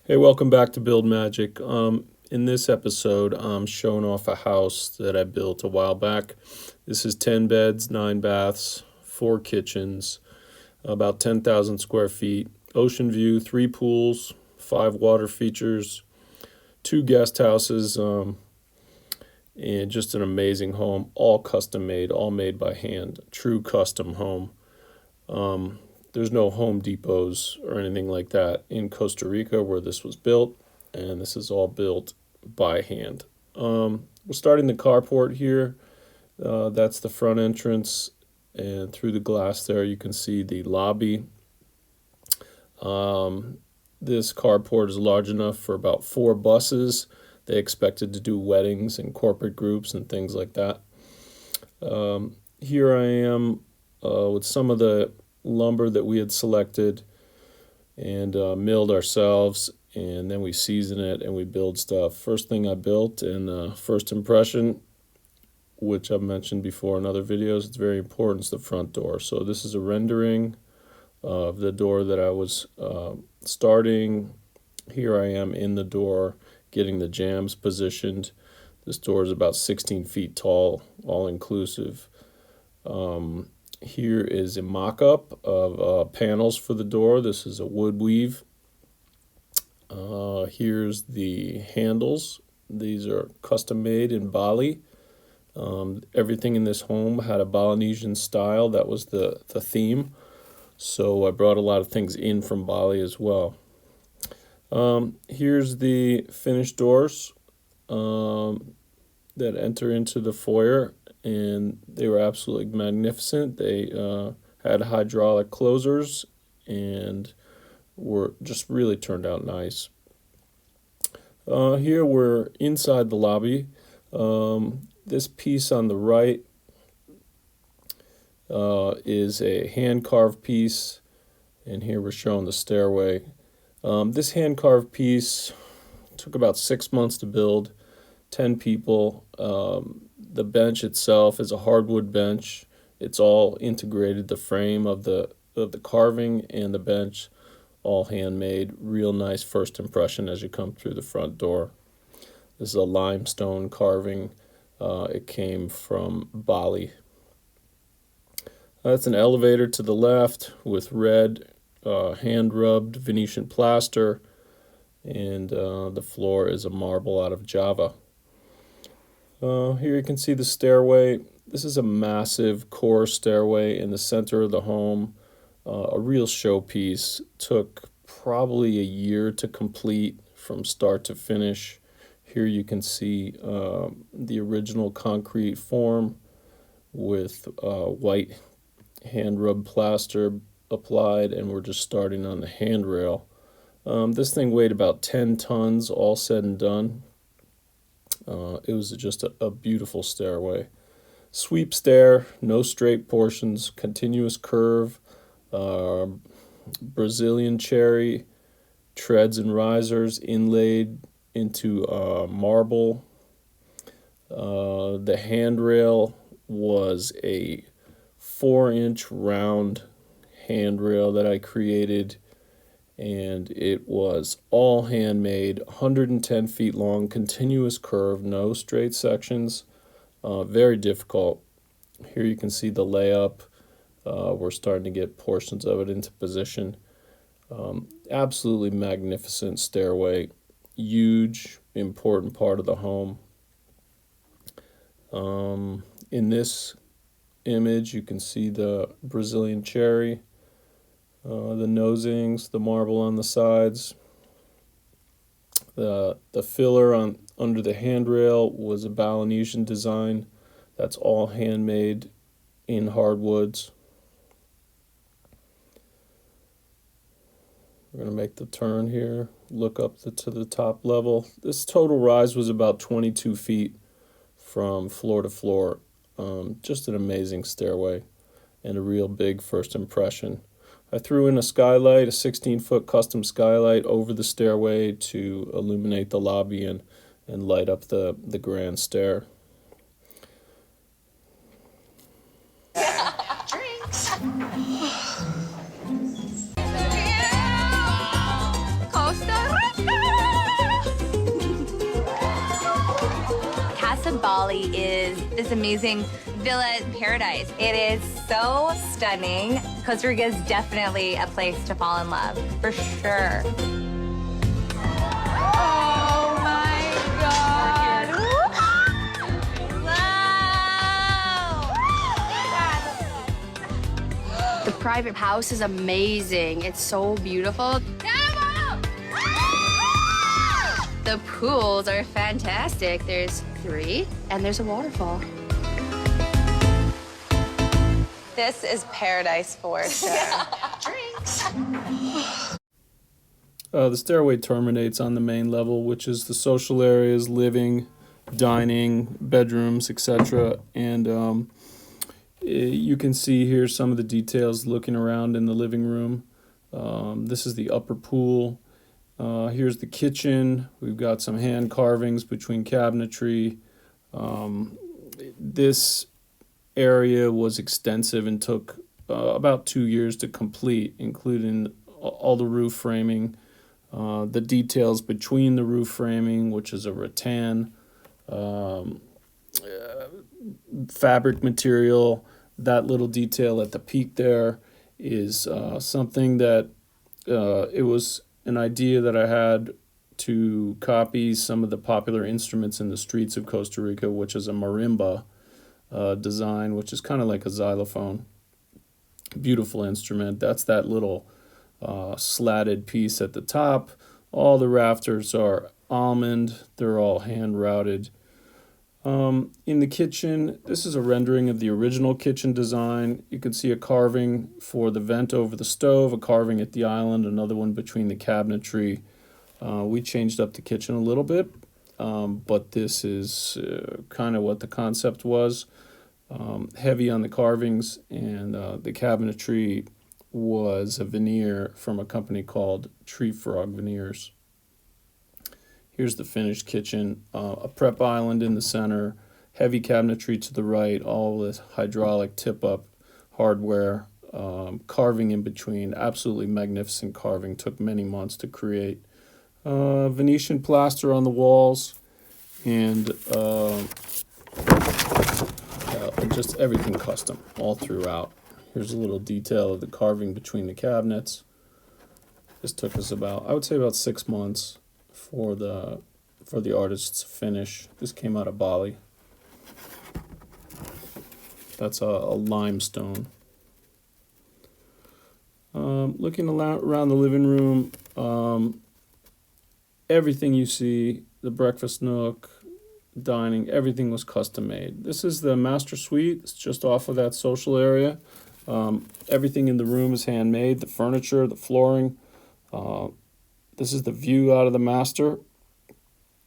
Hey, welcome back to Build Magic. In this episode, I'm showing off a house that I built a while back. This is 10 beds, 9 baths, 4 kitchens, about 10,000 square feet, ocean view, 3 pools, 5 water features, 2 guest houses, and just an amazing home, all custom made, all made by hand, true custom home. There's no Home Depots or anything like that in Costa Rica where this was built, and this is all built by hand. We're starting the carport here. That's the front entrance, and through the glass there you can see the lobby. This carport is large enough for about 4 buses. They expected to do weddings and corporate groups and things like that. Here I am with some of the lumber that we had selected and milled ourselves, and then we season it and we build stuff. First thing I built, and first impression, which I've mentioned before in other videos, it's very important, is the front door. So this is a rendering of the door that I was starting. Here I am in the door getting the jambs positioned. This door is about 16 feet tall, all inclusive. Here is a mock-up of panels for the door. This is a wood weave. Here's the handles. These are custom made in Bali. Everything in this home had a Balinese style. That was the theme. So I brought a lot of things in from Bali as well. Here's the finished doors that enter into the foyer, and they were absolutely magnificent. They had hydraulic closers and were just really turned out nice. Here we're inside the lobby. This piece on the right is a hand-carved piece, and here we're showing the stairway. This hand-carved piece took about 6 months to build, 10 people. The bench itself is a hardwood bench. It's all integrated, the frame of the carving and the bench, all handmade. Real nice first impression as you come through the front door. This is a limestone carving. It came from Bali. That's an elevator to the left with red hand-rubbed Venetian plaster, and the floor is a marble out of Java. Here you can see the stairway. This is a massive core stairway in the center of the home. A real showpiece. Took probably a year to complete from start to finish. Here you can see the original concrete form with white hand-rubbed plaster applied, and we're just starting on the handrail. This thing weighed about 10 tons, all said and done. It was just a beautiful stairway. Sweep stair, no straight portions, continuous curve, Brazilian cherry, treads and risers inlaid into marble. The handrail was a 4-inch round handrail that I created, and it was all handmade, 110 feet long, continuous curve, no straight sections. Very difficult. Here you can see the layup. We're starting to get portions of it into position. Absolutely magnificent stairway. Huge, important part of the home. In this image, you can see the Brazilian cherry, the nosings, the marble on the sides. The filler under the handrail was a Balinese design. That's all handmade in hardwoods. We're going to make the turn here, look up to the top level. This total rise was about 22 feet from floor to floor. Just an amazing stairway and a real big first impression. I threw in a skylight, a 16-foot custom skylight over the stairway to illuminate the lobby and light up the grand stair. Drinks. Costa Rica. to Bali is this amazing villa paradise. It is so stunning. Costa Rica is definitely a place to fall in love, for sure. Oh my God. Wow. The private house is amazing. It's so beautiful. The pools are fantastic. There's 3, and there's a waterfall. This is paradise for sure. Drinks. The stairway terminates on the main level, which is the social areas, living, dining, bedrooms, etc. And you can see here some of the details looking around in the living room. This is the upper pool. Here's the kitchen. We've got some hand carvings between cabinetry. This area was extensive and took about 2 years to complete, including all the roof framing, the details between the roof framing, which is a rattan, fabric material. That little detail at the peak there is something that it was an idea that I had to copy some of the popular instruments in the streets of Costa Rica, which is a marimba design, which is kind of like a xylophone. Beautiful instrument. That's that little slatted piece at the top. All the rafters are almond. They're all hand routed. In the kitchen, this is a rendering of the original kitchen design. You can see a carving for the vent over the stove, a carving at the island, another one between the cabinetry. We changed up the kitchen a little bit, but this is kind of what the concept was. Heavy on the carvings, and the cabinetry was a veneer from a company called Tree Frog Veneers. Here's the finished kitchen, a prep island in the center, heavy cabinetry to the right, all with hydraulic tip-up hardware, carving in between, absolutely magnificent carving, took many months to create. Venetian plaster on the walls, and just everything custom all throughout. Here's a little detail of the carving between the cabinets. This took us about, I would say about 6 months for the artist's finish. This came out of Bali. That's a limestone. Looking around the living room, everything you see, the breakfast nook, dining, everything was custom made. This is the master suite. It's just off of that social area. Everything in the room is handmade, the furniture, the flooring. This is the view out of the master.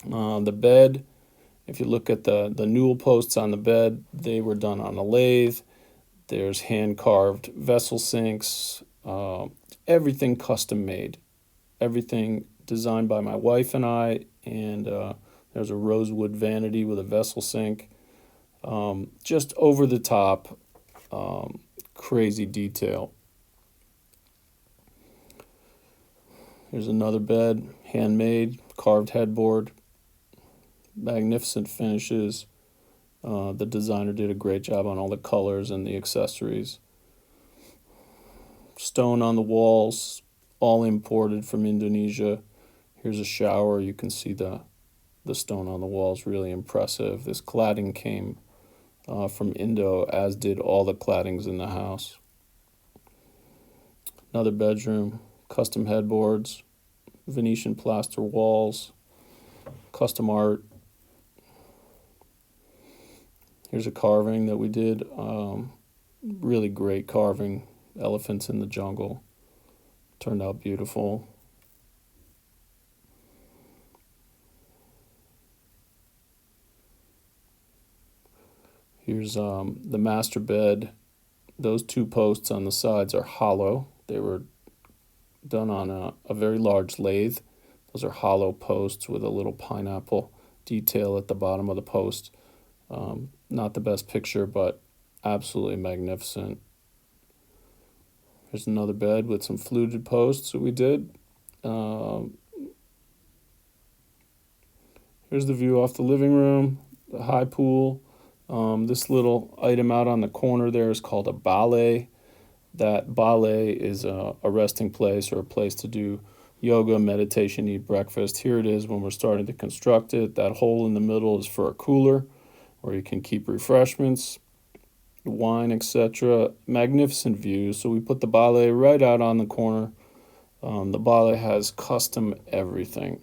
The bed, if you look at the newel posts on the bed, they were done on a lathe. There's hand-carved vessel sinks, everything custom made. Everything designed by my wife and I, and there's a rosewood vanity with a vessel sink. Just over the top, crazy detail. Here's another bed, handmade, carved headboard, magnificent finishes. The designer did a great job on all the colors and the accessories. Stone on the walls, all imported from Indonesia. Here's a shower. You can see the stone on the walls, really impressive. This cladding came from Indo, as did all the claddings in the house. Another bedroom, custom headboards, Venetian plaster walls, custom art. Here's a carving that we did, really great carving, elephants in the jungle. Turned out beautiful. Here's the master bed. Those 2 posts on the sides are hollow. They were done on a very large lathe. Those are hollow posts with a little pineapple detail at the bottom of the post. Not the best picture, but absolutely magnificent. Here's another bed with some fluted posts that we did. Here's the view off the living room. the high pool. This little item out on the corner there is called a ballet. That ballet is a resting place or a place to do yoga, meditation, eat breakfast. Here it is when we're starting to construct it. That hole in the middle is for a cooler where you can keep refreshments, wine, etc. Magnificent views. So we put the ballet right out on the corner. The ballet has custom everything,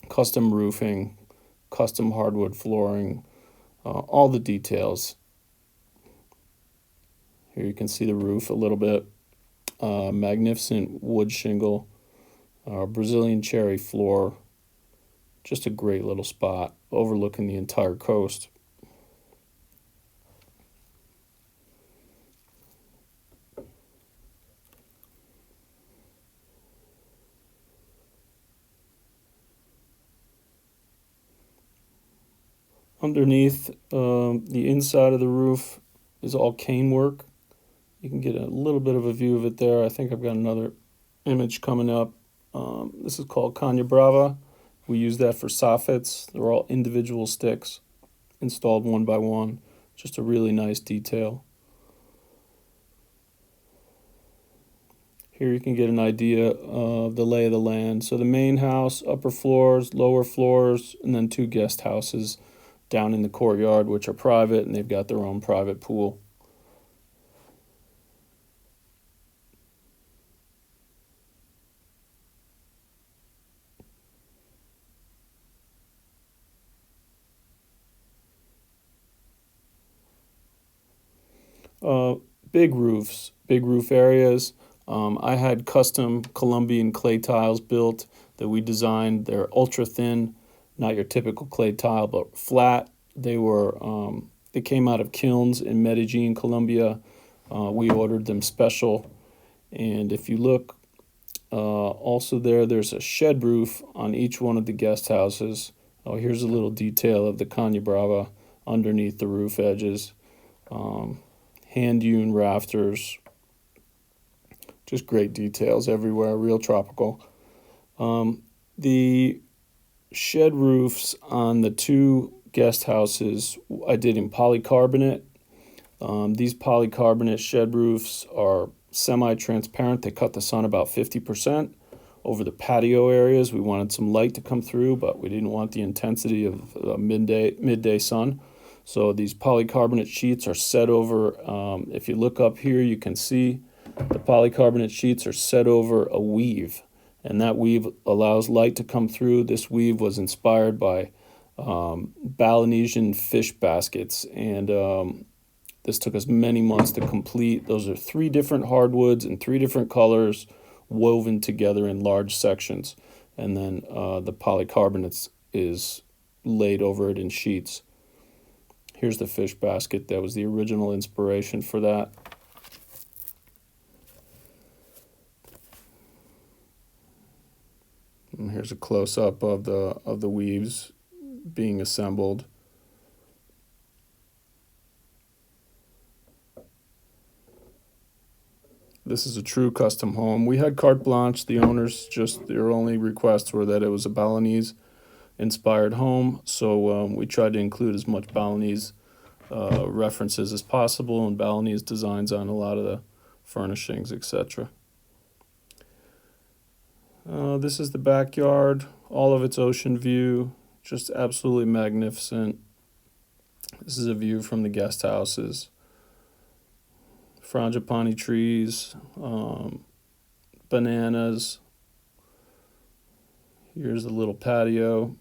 custom roofing, custom hardwood flooring, all the details. Here you can see the roof a little bit. Magnificent wood shingle, Brazilian cherry floor. Just a great little spot overlooking the entire coast. Underneath, the inside of the roof is all cane work. You can get a little bit of a view of it there. I think I've got another image coming up. This is called Caña Brava. We use that for soffits. They're all individual sticks installed one by one. Just a really nice detail. Here you can get an idea of the lay of the land. So the main house, upper floors, lower floors, and then 2 guest houses down in the courtyard, which are private, and they've got their own private pool. Uh, Big roofs, big roof areas. I had custom Colombian clay tiles built that we designed. They're ultra thin, not your typical clay tile, but flat. They came out of kilns in Medellin, Colombia. We ordered them special, and if you look, also there's a shed roof on each one of the guest houses. Oh, here's a little detail of the Caña Brava underneath the roof edges. Hand hewn rafters, just great details everywhere, real tropical. The shed roofs on the 2 guest houses I did in polycarbonate. These polycarbonate shed roofs are semi-transparent. They cut the sun about 50% over the patio areas. We wanted some light to come through, but we didn't want the intensity of midday sun. So these polycarbonate sheets are set over, if you look up here, you can see the polycarbonate sheets are set over a weave, and that weave allows light to come through. This weave was inspired by Balinese fish baskets, and this took us many months to complete. Those are 3 different hardwoods in 3 different colors woven together in large sections, and then the polycarbonates is laid over it in sheets. Here's the fish basket. That was the original inspiration for that. And here's a close-up of the weaves being assembled. This is a true custom home. We had carte blanche. The owners, just their only requests were that it was a Balinese inspired home, so we tried to include as much Balinese references as possible and Balinese designs on a lot of the furnishings, etc. This is the backyard, all of its ocean view, just absolutely magnificent. This is a view from the guest houses. Frangipani trees, bananas. Here's the little patio.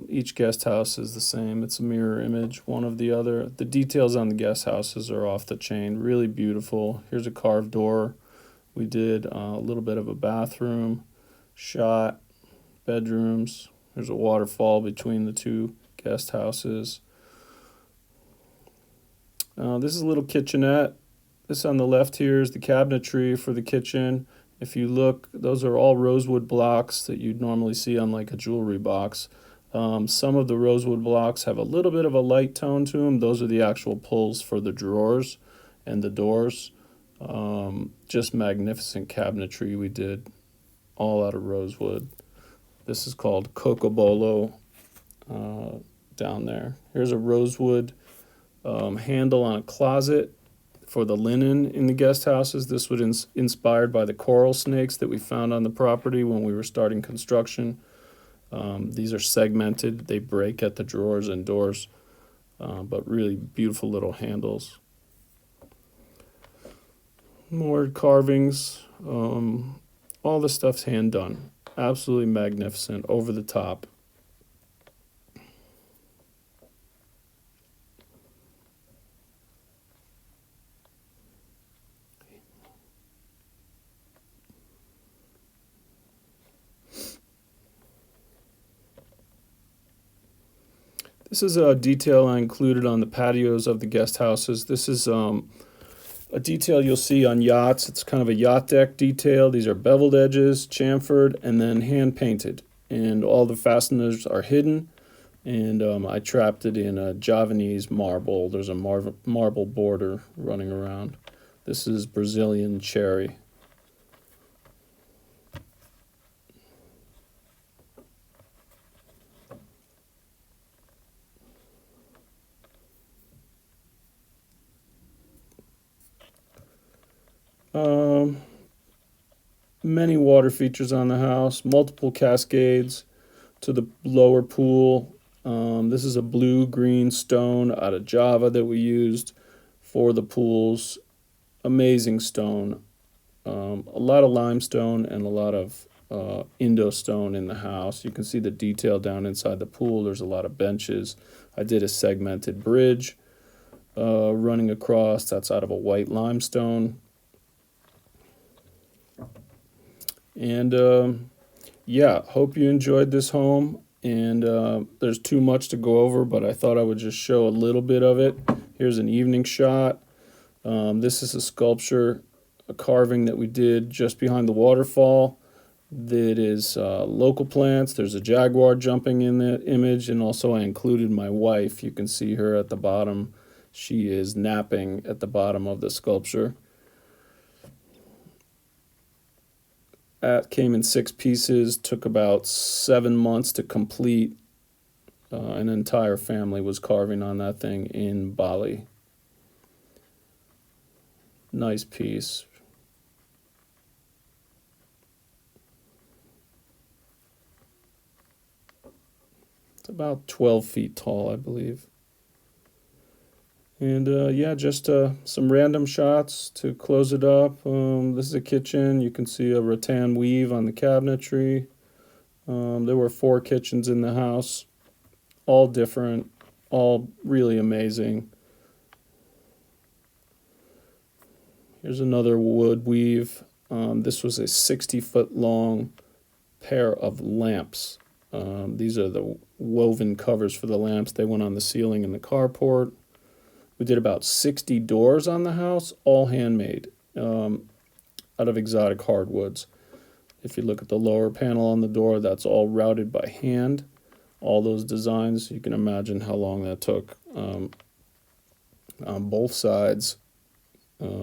Each guest house is the same. It's a mirror image, one of the other. The details on the guest houses are off the chain, really beautiful. Here's a carved door. We did a little bit of a bathroom, shot, bedrooms. There's a waterfall between the 2 guest houses. This is a little kitchenette. This on the left here is the cabinetry for the kitchen. If you look, those are all rosewood blocks that you'd normally see on like a jewelry box. Some of the rosewood blocks have a little bit of a light tone to them. Those are the actual pulls for the drawers and the doors. Just magnificent cabinetry we did, all out of rosewood. This is called Cocobolo down there. Here's a rosewood handle on a closet for the linen in the guest houses. This was inspired by the coral snakes that we found on the property when we were starting construction. These are segmented. They break at the drawers and doors, but really beautiful little handles. More carvings. All the stuff's hand done. Absolutely magnificent, over the top. This is a detail I included on the patios of the guest houses. This is a detail you'll see on yachts. It's kind of a yacht deck detail. These are beveled edges, chamfered, and then hand painted. And all the fasteners are hidden. And I trapped it in a Javanese marble. There's a marble border running around. This is Brazilian cherry. Many water features on the house, multiple cascades to the lower pool. This is a blue-green stone out of Java that we used for the pools. Amazing stone. A lot of limestone and a lot of Indo-stone in the house. You can see the detail down inside the pool. There's a lot of benches. I did a segmented bridge running across. That's out of a white limestone. And yeah, hope you enjoyed this home. And there's too much to go over, but I thought I would just show a little bit of it. Here's an evening shot. This is a sculpture, a carving that we did just behind the waterfall that is local plants. There's a jaguar jumping in the image, and also I included my wife. You can see her at the bottom. She is napping at the bottom of the sculpture. That came in 6 pieces, took about 7 months to complete. An entire family was carving on that thing in Bali. Nice piece. It's about 12 feet tall, I believe. And yeah, just some random shots to close it up. This is a kitchen. You can see a rattan weave on the cabinetry. There were 4 kitchens in the house, all different, all really amazing. Here's another wood weave. This was a 60-foot long pair of lamps. These are the woven covers for the lamps. They went on the ceiling in the carport. We did about 60 doors on the house, all handmade, out of exotic hardwoods. If you look at the lower panel on the door, that's all routed by hand. All those designs, you can imagine how long that took. On both sides,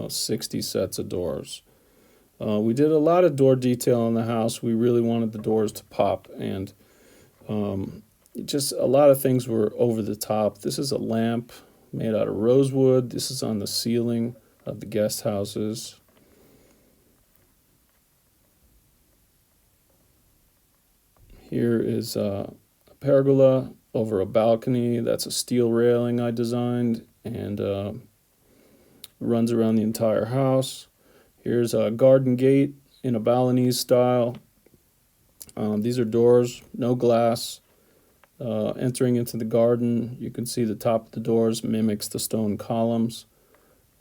60 sets of doors. We did a lot of door detail in the house. We really wanted the doors to pop, and just a lot of things were over the top. This is a lamp made out of rosewood. This is on the ceiling of the guest houses. Here is a pergola over a balcony. That's a steel railing I designed, and runs around the entire house. Here's a garden gate in a Balinese style. These are doors, no glass. Entering into the garden, you can see the top of the doors mimics the stone columns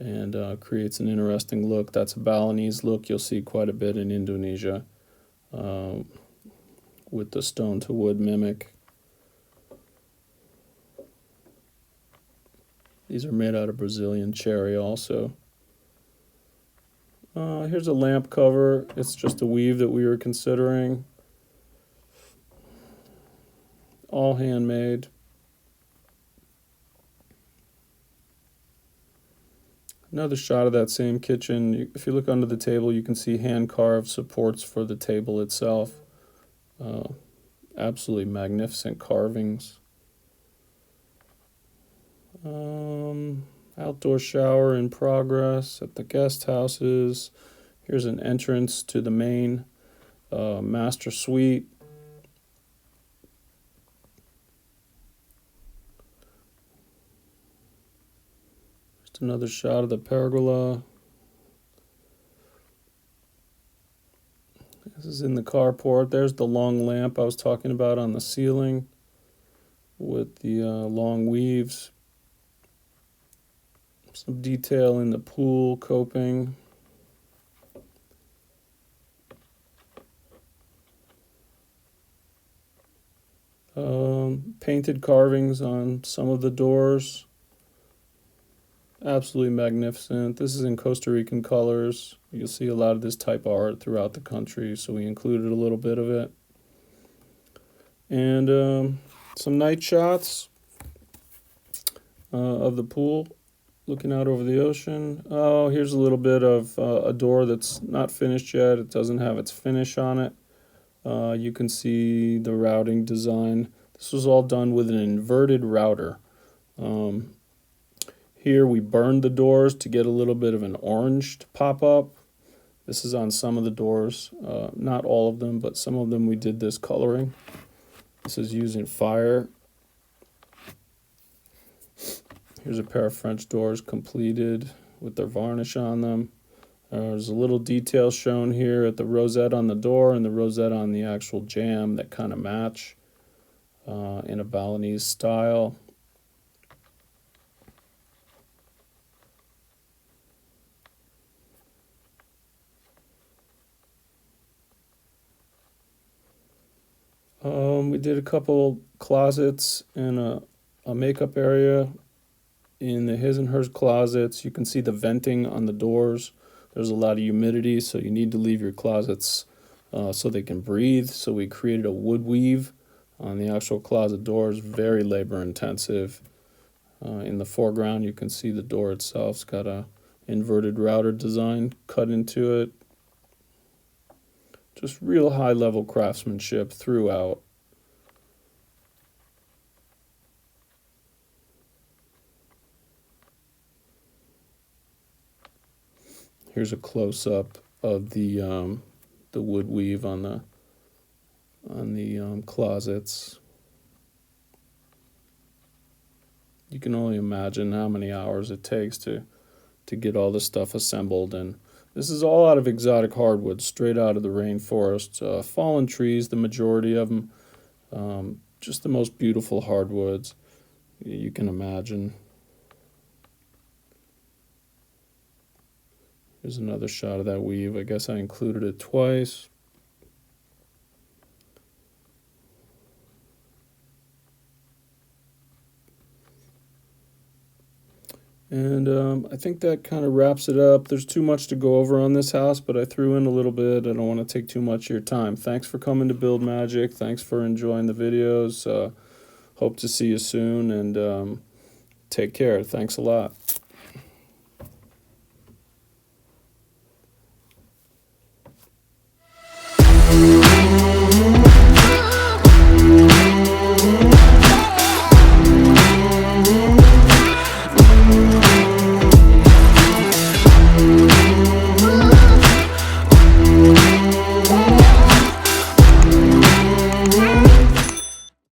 and creates an interesting look. That's a Balinese look you'll see quite a bit in Indonesia, with the stone to wood mimic. These are made out of Brazilian cherry also. Here's a lamp cover. It's just a weave that we were considering. All handmade. Another shot of that same kitchen. If you look under the table, you can see hand-carved supports for the table itself. Absolutely magnificent carvings. Outdoor shower in progress at the guest houses. Here's an entrance to the main master suite. Just another shot of the pergola. This is in the carport. There's the long lamp I was talking about on the ceiling with the long weaves. Some detail in the pool coping. Painted carvings on some of the doors. Absolutely magnificent. This is in Costa Rican colors. You'll see a lot of this type of art throughout the country, so we included a little bit of it. And some night shots of the pool looking out over the ocean. Oh, here's a little bit of a door that's not finished yet. It doesn't have its finish on it. You can see the routing design. This was all done with an inverted router. Here we burned the doors to get a little bit of an orange to pop up. This is on some of the doors, not all of them, but some of them we did this coloring. This is using fire. Here's a pair of French doors completed with their varnish on them. There's a little detail shown here at the rosette on the door and the rosette on the actual jamb that kind of match in a Balinese style. We did a couple closets and a makeup area. In the his and hers closets, you can see the venting on the doors. There's a lot of humidity, so you need to leave your closets so they can breathe. So we created a wood weave on the actual closet doors, very labor intensive. In the foreground, you can see the door itself. It's got a inverted router design cut into it. Just real high level craftsmanship throughout. Here's a close up of the wood weave on the closets. You can only imagine how many hours it takes to get all this stuff assembled, and this is all out of exotic hardwoods, straight out of the rainforest. Fallen trees, the majority of them. Just the most beautiful hardwoods you can imagine. Here's another shot of that weave. I guess I included it twice. And I think that kind of wraps it up. There's too much to go over on this house, but I threw in a little bit. I don't want to take too much of your time. Thanks for coming to Build Magic. Thanks for enjoying the videos. Hope to see you soon, and take care. Thanks a lot.